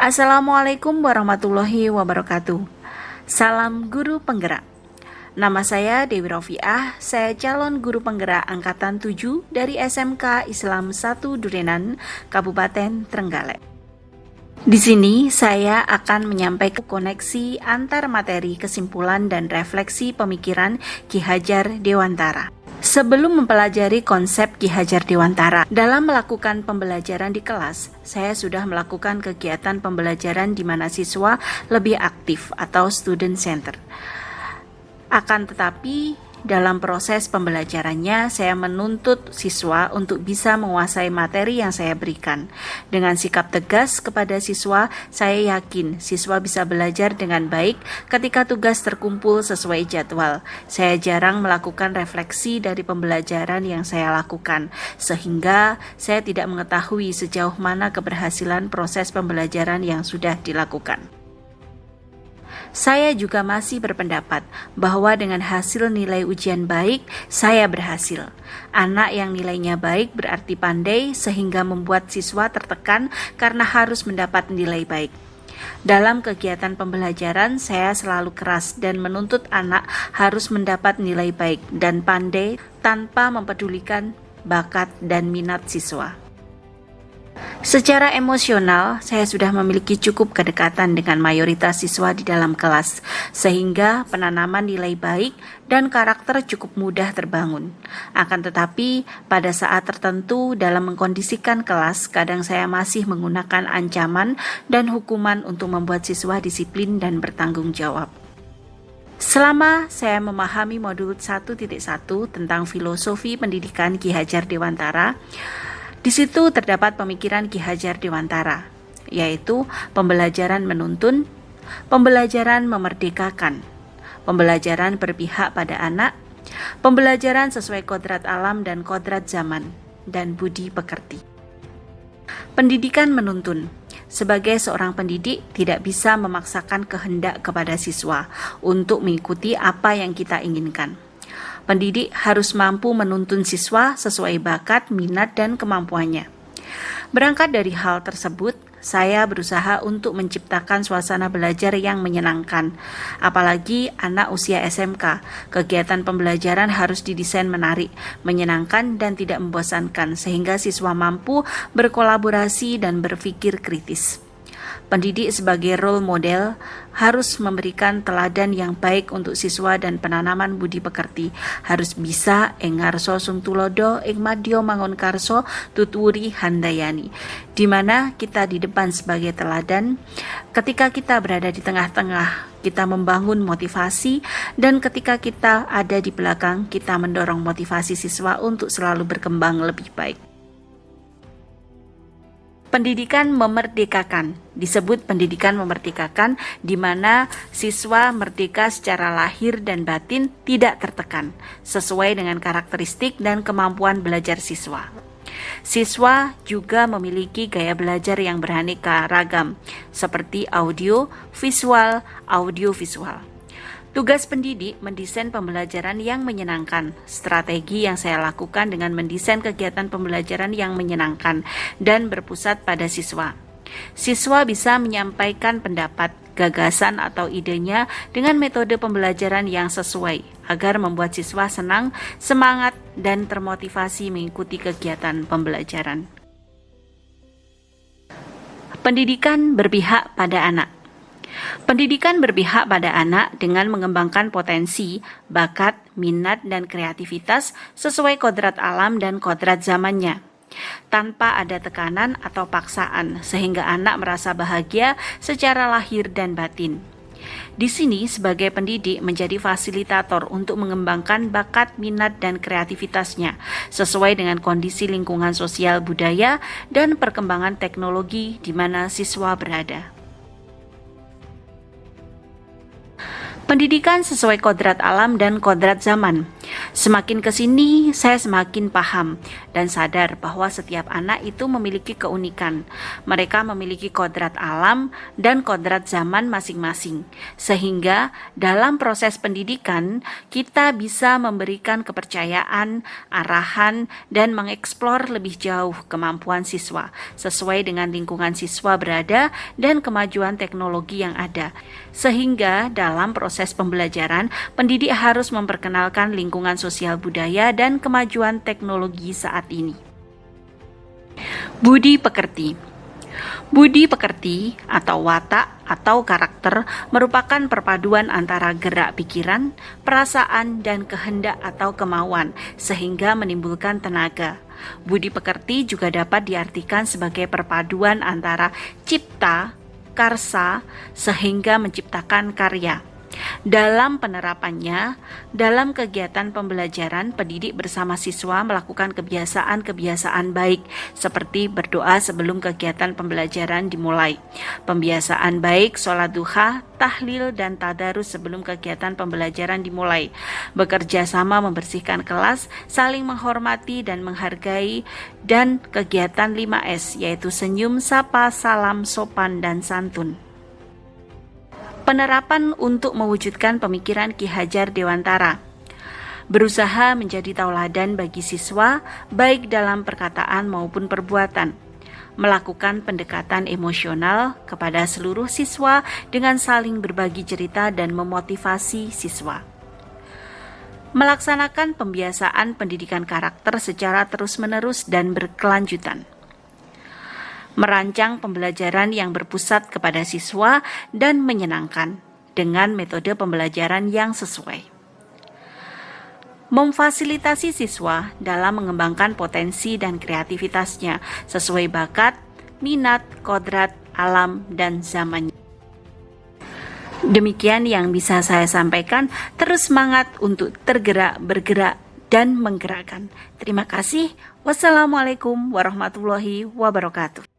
Assalamualaikum warahmatullahi wabarakatuh. Salam guru penggerak. Nama saya Dewi Rofiah, saya calon guru penggerak angkatan 7 dari SMK Islam 1 Durenan, Kabupaten Trenggalek. Di sini saya akan menyampaikan koneksi antar materi, kesimpulan dan refleksi pemikiran Ki Hajar Dewantara. Sebelum mempelajari konsep Ki Hajar Dewantara, dalam melakukan pembelajaran di kelas, saya sudah melakukan kegiatan pembelajaran di mana siswa lebih aktif atau student center. Akan tetapi, dalam proses pembelajarannya, saya menuntut siswa untuk bisa menguasai materi yang saya berikan. Dengan sikap tegas kepada siswa, saya yakin siswa bisa belajar dengan baik ketika tugas terkumpul sesuai jadwal. Saya jarang melakukan refleksi dari pembelajaran yang saya lakukan, sehingga saya tidak mengetahui sejauh mana keberhasilan proses pembelajaran yang sudah dilakukan. Saya juga masih berpendapat bahwa dengan hasil nilai ujian baik, saya berhasil. Anak yang nilainya baik berarti pandai sehingga membuat siswa tertekan karena harus mendapat nilai baik. Dalam kegiatan pembelajaran, saya selalu keras dan menuntut anak harus mendapat nilai baik dan pandai tanpa mempedulikan bakat dan minat siswa. Secara emosional, saya sudah memiliki cukup kedekatan dengan mayoritas siswa di dalam kelas, sehingga penanaman nilai baik dan karakter cukup mudah terbangun. Akan tetapi, pada saat tertentu dalam mengkondisikan kelas, kadang saya masih menggunakan ancaman dan hukuman untuk membuat siswa disiplin dan bertanggung jawab. Selama saya memahami modul 1.1 tentang filosofi pendidikan Ki Hajar Dewantara, di situ terdapat pemikiran Ki Hajar Dewantara, yaitu pembelajaran menuntun, pembelajaran memerdekakan, pembelajaran berpihak pada anak, pembelajaran sesuai kodrat alam dan kodrat zaman, dan budi pekerti. Pendidikan menuntun. Sebagai seorang pendidik, tidak bisa memaksakan kehendak kepada siswa untuk mengikuti apa yang kita inginkan. Pendidik harus mampu menuntun siswa sesuai bakat, minat, dan kemampuannya. Berangkat dari hal tersebut, saya berusaha untuk menciptakan suasana belajar yang menyenangkan. Apalagi anak usia SMK, kegiatan pembelajaran harus didesain menarik, menyenangkan, dan tidak membosankan, sehingga siswa mampu berkolaborasi dan berpikir kritis. Pendidik sebagai role model harus memberikan teladan yang baik untuk siswa dan penanaman budi pekerti. Harus bisa engarso sung tulodo ing madya mangun karso tuturi handayani. Di mana kita di depan sebagai teladan, ketika kita berada di tengah-tengah, kita membangun motivasi, dan ketika kita ada di belakang, kita mendorong motivasi siswa untuk selalu berkembang lebih baik. Pendidikan memerdekakan. Disebut pendidikan memerdekakan di mana siswa merdeka secara lahir dan batin, tidak tertekan, sesuai dengan karakteristik dan kemampuan belajar siswa. Siswa juga memiliki gaya belajar yang beraneka ragam, seperti audio, visual, audiovisual. Tugas pendidik mendesain pembelajaran yang menyenangkan. Strategi yang saya lakukan dengan mendesain kegiatan pembelajaran yang menyenangkan dan berpusat pada siswa. Siswa bisa menyampaikan pendapat, gagasan atau idenya dengan metode pembelajaran yang sesuai agar membuat siswa senang, semangat, dan termotivasi mengikuti kegiatan pembelajaran. Pendidikan berpihak pada anak. Pendidikan berpihak pada anak dengan mengembangkan potensi, bakat, minat, dan kreativitas sesuai kodrat alam dan kodrat zamannya, tanpa ada tekanan atau paksaan, sehingga anak merasa bahagia secara lahir dan batin. Di sini, sebagai pendidik menjadi fasilitator untuk mengembangkan bakat, minat, dan kreativitasnya sesuai dengan kondisi lingkungan sosial budaya dan perkembangan teknologi di mana siswa berada. Pendidikan sesuai kodrat alam dan kodrat zaman. Semakin ke sini, saya semakin paham dan sadar bahwa setiap anak itu memiliki keunikan. Mereka memiliki kodrat alam dan kodrat zaman masing-masing. Sehingga dalam proses pendidikan, kita bisa memberikan kepercayaan, arahan, dan mengeksplor lebih jauh kemampuan siswa sesuai dengan lingkungan siswa berada dan kemajuan teknologi yang ada. Sehingga dalam proses pembelajaran, pendidik harus memperkenalkan lingkungan sosial budaya dan kemajuan teknologi saat ini. Budi pekerti. Budi pekerti atau watak atau karakter merupakan perpaduan antara gerak pikiran, perasaan, dan kehendak atau kemauan sehingga menimbulkan tenaga. Budi pekerti juga dapat diartikan sebagai perpaduan antara cipta, karsa, sehingga menciptakan karya. Dalam penerapannya, dalam kegiatan pembelajaran, pendidik bersama siswa melakukan kebiasaan-kebiasaan baik seperti berdoa sebelum kegiatan pembelajaran dimulai. Pembiasaan baik sholat duha, tahlil, dan tadarus sebelum kegiatan pembelajaran dimulai. Bekerja sama membersihkan kelas, saling menghormati dan menghargai, dan kegiatan 5S yaitu senyum, sapa, salam, sopan, dan santun. Penerapan untuk mewujudkan pemikiran Ki Hajar Dewantara. Berusaha menjadi tauladan bagi siswa, baik dalam perkataan maupun perbuatan. Melakukan pendekatan emosional kepada seluruh siswa dengan saling berbagi cerita dan memotivasi siswa. Melaksanakan pembiasaan pendidikan karakter secara terus-menerus dan berkelanjutan. Merancang pembelajaran yang berpusat kepada siswa dan menyenangkan dengan metode pembelajaran yang sesuai. Memfasilitasi siswa dalam mengembangkan potensi dan kreativitasnya sesuai bakat, minat, kodrat, alam, dan zamannya. Demikian yang bisa saya sampaikan. Terus semangat untuk tergerak, bergerak, dan menggerakkan. Terima kasih. Wassalamualaikum warahmatullahi wabarakatuh.